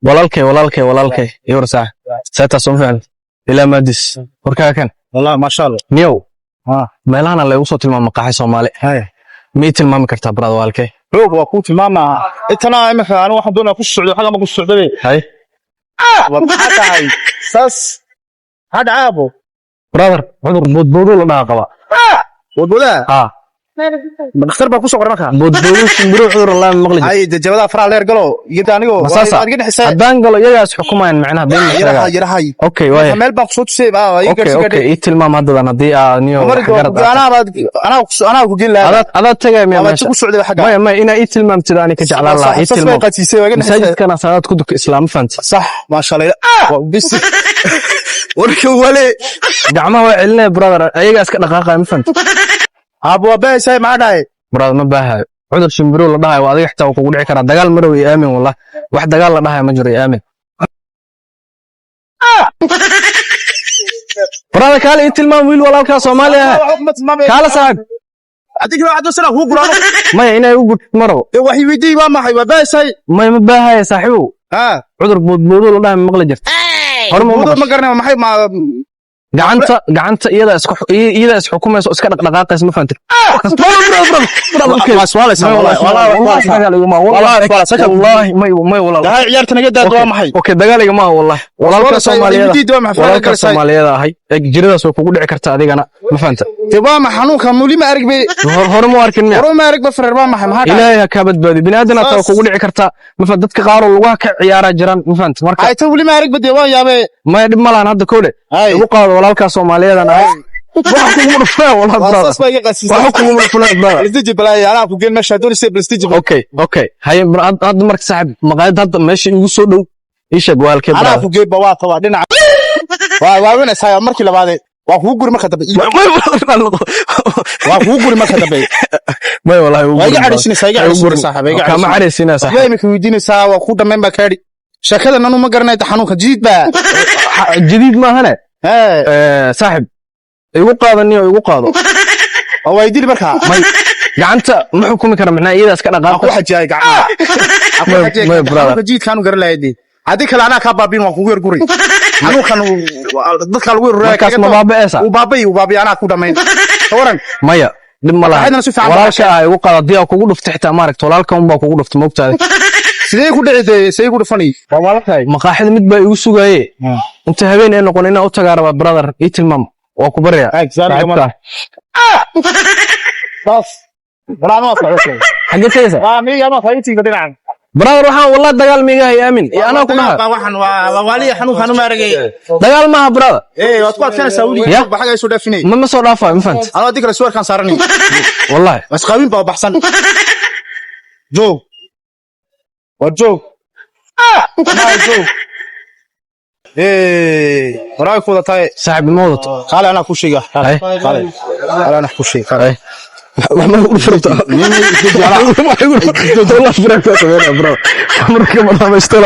walaalkay yorsa saata soo fiican ila madis warka kan والله ما شاء الله niyow meelahan la igu soo tilmaamay qaxay Soomaali ma tilmaami kartaa brad walaalkay roog waa ku tilmaama intana imika aan waxaan doonaa ku socdo xaga ma ku socday hay waxa tahay sas hada aabo brother cudur boodboodo la dhaaqaba boodbooda dhakhtar baa ku soo qoran marka boodboodo shimbiro cudur la maqli ay jabada fara leer galo iyada anigo waa iga dhixisay hadaan galo iyagas xukumaan macnaha been yarahay okay way meel baan ku soo tusay okay i tilmaam hadda hadii niyo ana ku gelaa ada tagay ma ku socday xaga ma ina i tilmaamtid ani ka jeclaan la i tilmaam masajidkana salaad ku duk islaam fant صح ما شاء الله بس warka wale gacmaha waa celinay brother ayaga iska dhaqaaqay ma fant abo beesay ma dhahay brother ma baahay cudur shimbiro la dhahay waa adiga xitaa kugu dhici kara dagaal marow iyo aamin wallah wax dagaal la dhahay ma jiro aamin brother kale inta tilmaam wiil walaalka Soomaaliya kala saag adiga waxa soo hu gurano ma inay ugu maro waxay weydii waa maxay waa beesay ma baahay saaxiibo cudur boodboodo la dhahay maqla jirta hormo ma garanay maxay ma gacanta iyada is xukumayso iska dhaqdhaqaaqayso ma fahantin wallahi daa ciyaarta naga daad waa maxay okay dagaaliga ma wallahi walaalka Soomaaliyeed ahay jiradaas oo kugu dhici karta adigana ma fahanta tibaa ma xanuunka muli ma aragbe hor ma arkin hor ma arag ba fareer ba maxay ma ilaahay ka badbaadi binaadana taa kugu dhici karta ma fahanta dadka qaar oo lugaha ka ciyaara jiraan ma fahanta marka ay taa wali ma arag ba waan yaabe ma dhib malaan hadda koode ugu qaado walaalka Soomaaliyeed ahay waxa kugu dhufaa wallahi waxa kugu dhufaa prestige balay ana ku geen meesha doon isay prestige okay hay hadda marka saaxib maqaayad hadda meesha igu soo dhow isheeg walaalkay ana ku geen baa waa dhinac waa weenaysaa markii labaad waa ku guri marka dambe waa ku guri marka dambe ma wallahi waa iga cariisinaysaa saaxiibay kama cariisinaysaa way imika weydiinaysaa waa ku dhameyn ba kaadi shaqadan anu ma garanay xanuunka jidid ba jidid ma hana saaxib igu qaadaniyo igu qaado oo weydiin marka may gacanta ma xukumi kara macna iyada iska dhaqaaqo waxa jay gacanta ma brother jidid kaanu garan lahayd hadii kale ana ka baabin waan kugu yarguray xanuunkan dadka lagu yaray kaas ma baabeesa u baabay ana ku dhameyn waran maya dib ma laha walaalka ay ugu qaado diya kugu dhuftay xitaa maaragto walaalka un baa kugu dhuftay moogtaada sidee ku dhicday sidee ku dhufani waa walaalkay maqaaxida mid baa igu sugaayay inta habeen ay noqon inaa u tagaaraba brother ii tilmaam waa ku bariya bas brano socodka xageeysa waa miiga ma faytiga dhinacan brother waxaan wallahi dagaal miiga hay aamin iyo ana ku dhaha waxaan waa waliya xanuunkan ma aragay dagaal ma ha brother waad ku adkaan Saudi baxay soo dhafinay ma soo dhaafay ma fahant ana digra suwarkan saarani wallahi bas qaabin baa baxsan joog وجوك joog waraay ku wadaatay saaxib moodato qaal ana ku sheega qaal ana ku sheega ما يقول فرطة والله فرطة بro marka ma dhamaysto